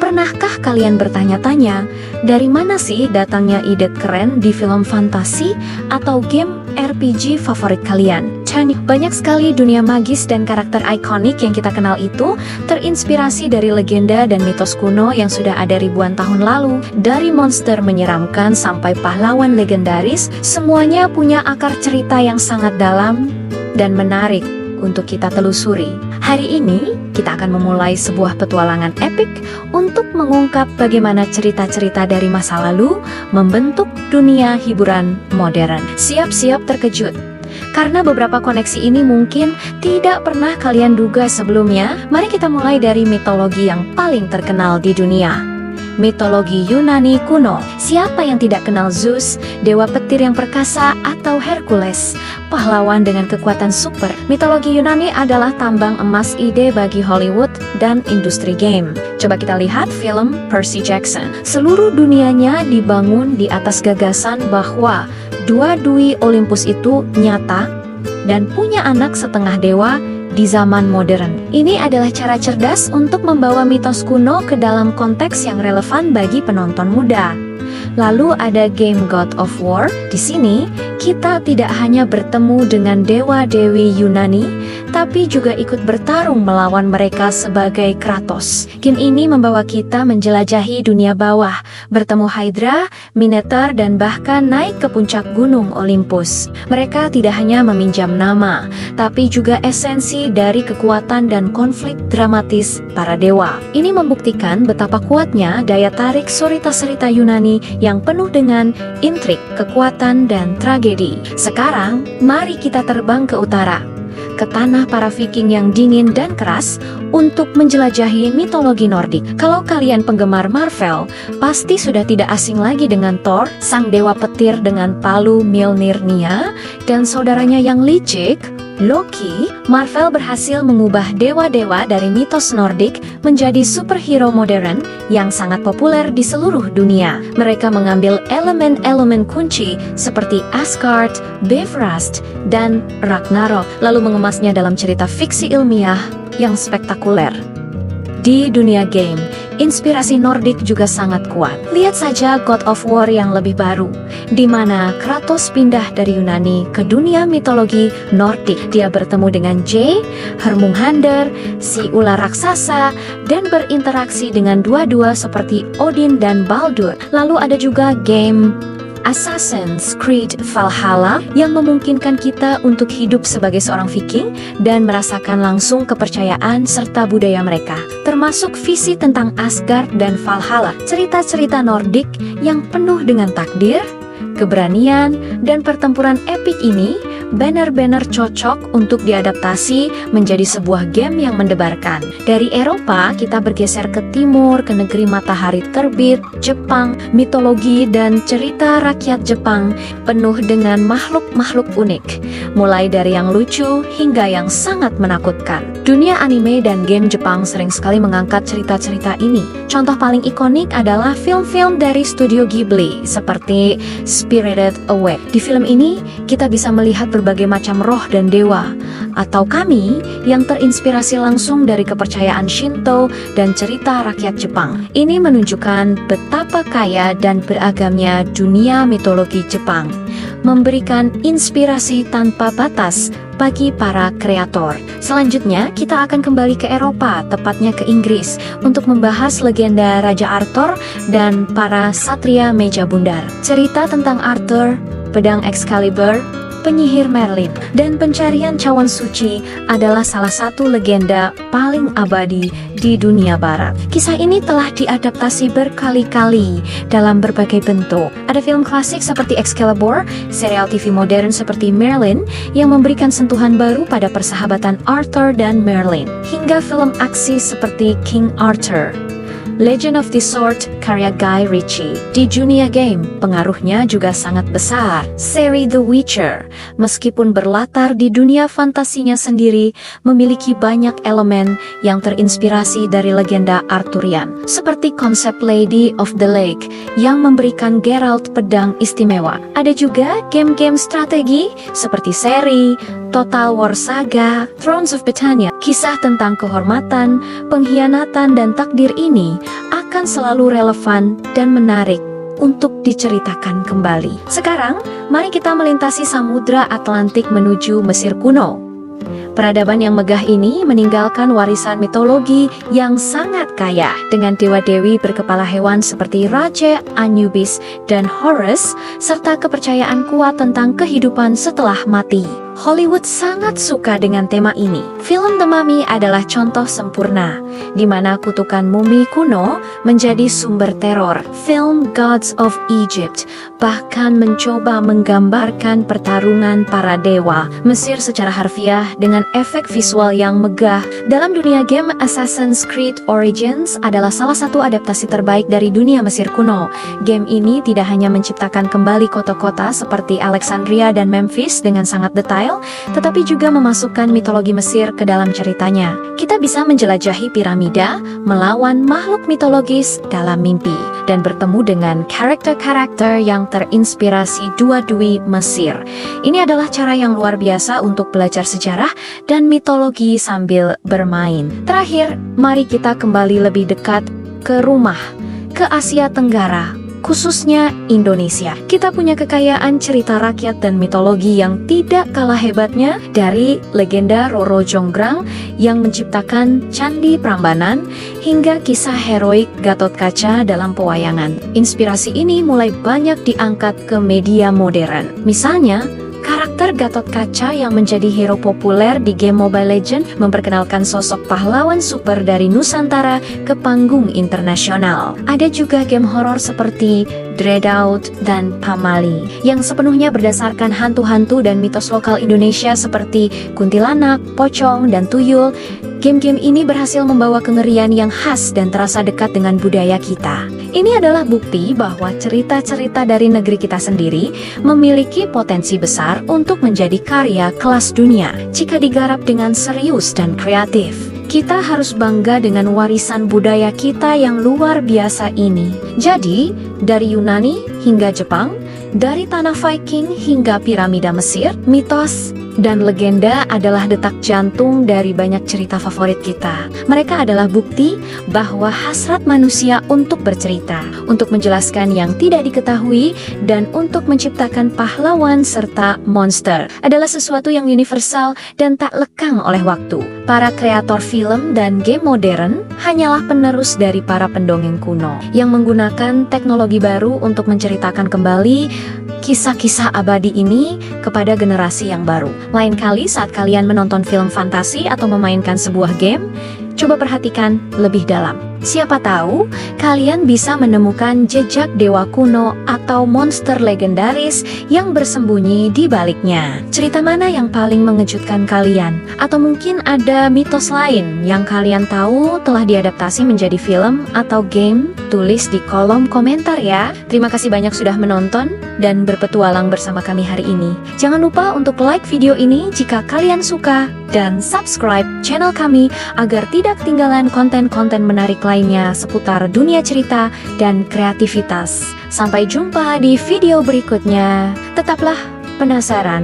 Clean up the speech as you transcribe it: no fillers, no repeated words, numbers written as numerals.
Pernahkah kalian bertanya-tanya, dari mana sih datangnya ide keren di film fantasi atau game RPG favorit kalian? Banyak sekali dunia magis dan karakter ikonik yang kita kenal itu terinspirasi dari legenda dan mitos kuno yang sudah ada ribuan tahun lalu. Dari monster menyeramkan sampai pahlawan legendaris, semuanya punya akar cerita yang sangat dalam dan menarik untuk kita telusuri. Hari ini, kita akan memulai sebuah petualangan epik untuk mengungkap bagaimana cerita-cerita dari masa lalu membentuk dunia hiburan modern. Siap-siap terkejut, karena beberapa koneksi ini mungkin tidak pernah kalian duga sebelumnya. Mari kita mulai dari mitologi yang paling terkenal di dunia. Mitologi Yunani kuno. Siapa yang tidak kenal Zeus, dewa petir yang perkasa, atau Hercules, pahlawan dengan kekuatan super? Mitologi Yunani adalah tambang emas ide bagi Hollywood dan industri game. Coba kita lihat film Percy Jackson. Seluruh dunianya dibangun di atas gagasan bahwa dua dui Olympus itu nyata dan punya anak setengah dewa di zaman modern. Ini adalah cara cerdas untuk membawa mitos kuno ke dalam konteks yang relevan bagi penonton muda. Lalu ada game God of War. Di sini kita tidak hanya bertemu dengan dewa-dewi Yunani, tapi juga ikut bertarung melawan mereka sebagai Kratos. Game ini membawa kita menjelajahi dunia bawah, bertemu Hydra, Minotaur, dan bahkan naik ke puncak gunung Olympus. Mereka tidak hanya meminjam nama, tapi juga esensi dari kekuatan dan konflik dramatis para dewa. Ini membuktikan betapa kuatnya daya tarik cerita-cerita Yunani yang penuh dengan intrik, kekuatan, dan tragedi. Sekarang, mari kita terbang ke utara, ke tanah para Viking yang dingin dan keras, untuk menjelajahi mitologi Nordik. Kalau kalian penggemar Marvel, pasti sudah tidak asing lagi dengan Thor, sang dewa petir dengan palu Mjolnir, dan saudaranya yang licik, Loki. Marvel berhasil mengubah dewa-dewa dari mitos Nordik menjadi superhero modern yang sangat populer di seluruh dunia. Mereka mengambil elemen-elemen kunci seperti Asgard, Bifrost, dan Ragnarok, lalu mengemasnya dalam cerita fiksi ilmiah yang spektakuler. Di dunia game, inspirasi Nordik juga sangat kuat. Lihat saja God of War yang lebih baru, di mana Kratos pindah dari Yunani ke dunia mitologi Nordik. Dia bertemu dengan Jay, Hermungandr, si ular raksasa, dan berinteraksi dengan dua-dua seperti Odin dan Baldur. Lalu ada juga game Assassin's Creed Valhalla yang memungkinkan kita untuk hidup sebagai seorang Viking dan merasakan langsung kepercayaan serta budaya mereka, termasuk visi tentang Asgard dan Valhalla. Cerita-cerita Nordik yang penuh dengan takdir, keberanian, dan pertempuran epik ini benar-benar cocok untuk diadaptasi menjadi sebuah game yang mendebarkan. Dari Eropa, kita bergeser ke timur, ke negeri matahari terbit, Jepang. Mitologi dan cerita rakyat Jepang penuh dengan makhluk-makhluk unik, mulai dari yang lucu hingga yang sangat menakutkan. Dunia anime dan game Jepang sering sekali mengangkat cerita-cerita ini. Contoh paling ikonik adalah film-film dari studio Ghibli, seperti Spirited Away. Di film ini, kita bisa melihat berbagai macam roh dan dewa, atau kami yang terinspirasi langsung dari kepercayaan Shinto dan cerita rakyat Jepang. Ini menunjukkan betapa kaya dan beragamnya dunia mitologi Jepang, memberikan inspirasi tanpa batas bagi para kreator. Selanjutnya, kita akan kembali ke Eropa, tepatnya ke Inggris, untuk membahas legenda Raja Arthur dan para satria meja bundar. Cerita tentang Arthur, pedang Excalibur, penyihir Merlin, dan pencarian cawan suci adalah salah satu legenda paling abadi di dunia barat. Kisah ini telah diadaptasi berkali-kali dalam berbagai bentuk. Ada film klasik seperti Excalibur, serial TV modern seperti Merlin yang memberikan sentuhan baru pada persahabatan Arthur dan Merlin, hingga film aksi seperti King Arthur, Legend of the Sword karya Guy Ritchie. Di dunia game, pengaruhnya juga sangat besar. Seri The Witcher, meskipun berlatar di dunia fantasinya sendiri, memiliki banyak elemen yang terinspirasi dari legenda Arthurian, seperti konsep Lady of the Lake yang memberikan Geralt pedang istimewa. Ada juga game-game strategi seperti seri Total War Saga, Thrones of Britannia. Kisah tentang kehormatan, pengkhianatan, dan takdir ini akan akan selalu relevan dan menarik untuk diceritakan kembali. Sekarang, mari kita melintasi Samudra Atlantik menuju Mesir kuno. Peradaban yang megah ini meninggalkan warisan mitologi yang sangat kaya dengan dewa-dewi berkepala hewan seperti Raja Anubis dan Horus, serta kepercayaan kuat tentang kehidupan setelah mati. Hollywood sangat suka dengan tema ini. Film The Mummy adalah contoh sempurna, di mana kutukan mumi kuno menjadi sumber teror. Film Gods of Egypt bahkan mencoba menggambarkan pertarungan para dewa Mesir secara harfiah dengan efek visual yang megah. Dalam dunia game, Assassin's Creed Origins adalah salah satu adaptasi terbaik dari dunia Mesir kuno. Game ini tidak hanya menciptakan kembali kota-kota seperti Alexandria dan Memphis dengan sangat detail, tetapi juga memasukkan mitologi Mesir ke dalam ceritanya. Kita bisa menjelajahi piramida, melawan makhluk mitologis dalam mimpi, dan bertemu dengan karakter-karakter yang terinspirasi dua dui Mesir. Ini adalah cara yang luar biasa untuk belajar sejarah dan mitologi sambil bermain. Terakhir, mari kita kembali lebih dekat ke rumah, ke Asia Tenggara, khususnya Indonesia. Kita punya kekayaan cerita rakyat dan mitologi yang tidak kalah hebatnya, dari legenda Roro Jonggrang yang menciptakan Candi Prambanan hingga kisah heroik Gatotkaca dalam pewayangan. Inspirasi ini mulai banyak diangkat ke media modern. Misalnya, karakter Gatotkaca yang menjadi hero populer di game Mobile Legends memperkenalkan sosok pahlawan super dari Nusantara ke panggung internasional. Ada juga game horor seperti Dreadout dan Pamali yang sepenuhnya berdasarkan hantu-hantu dan mitos lokal Indonesia seperti kuntilanak, pocong, dan tuyul. Game-game ini berhasil membawa kengerian yang khas dan terasa dekat dengan budaya kita. Ini adalah bukti bahwa cerita-cerita dari negeri kita sendiri memiliki potensi besar untuk menjadi karya kelas dunia jika digarap dengan serius dan kreatif. Kita harus bangga dengan warisan budaya kita yang luar biasa ini. Jadi, dari Yunani hingga Jepang, dari tanah Viking hingga piramida Mesir, mitos dan legenda adalah detak jantung dari banyak cerita favorit kita. Mereka adalah bukti bahwa hasrat manusia untuk bercerita, untuk menjelaskan yang tidak diketahui, dan untuk menciptakan pahlawan serta monster adalah sesuatu yang universal dan tak lekang oleh waktu. Para kreator film dan game modern hanyalah penerus dari para pendongeng kuno yang menggunakan teknologi baru untuk menceritakan kembali kisah-kisah abadi ini kepada generasi yang baru. Lain kali saat kalian menonton film fantasi atau memainkan sebuah game, coba perhatikan lebih dalam. Siapa tahu kalian bisa menemukan jejak dewa kuno atau monster legendaris yang bersembunyi di baliknya. Cerita mana yang paling mengejutkan kalian? Atau mungkin ada mitos lain yang kalian tahu telah diadaptasi menjadi film atau game? Tulis di kolom komentar ya. Terima kasih banyak sudah menonton dan berpetualang bersama kami hari ini. Jangan lupa untuk like video ini jika kalian suka, dan subscribe channel kami agar tidak ketinggalan konten-konten menarik lainnya seputar dunia cerita dan kreativitas. Sampai jumpa di video berikutnya. Tetaplah penasaran.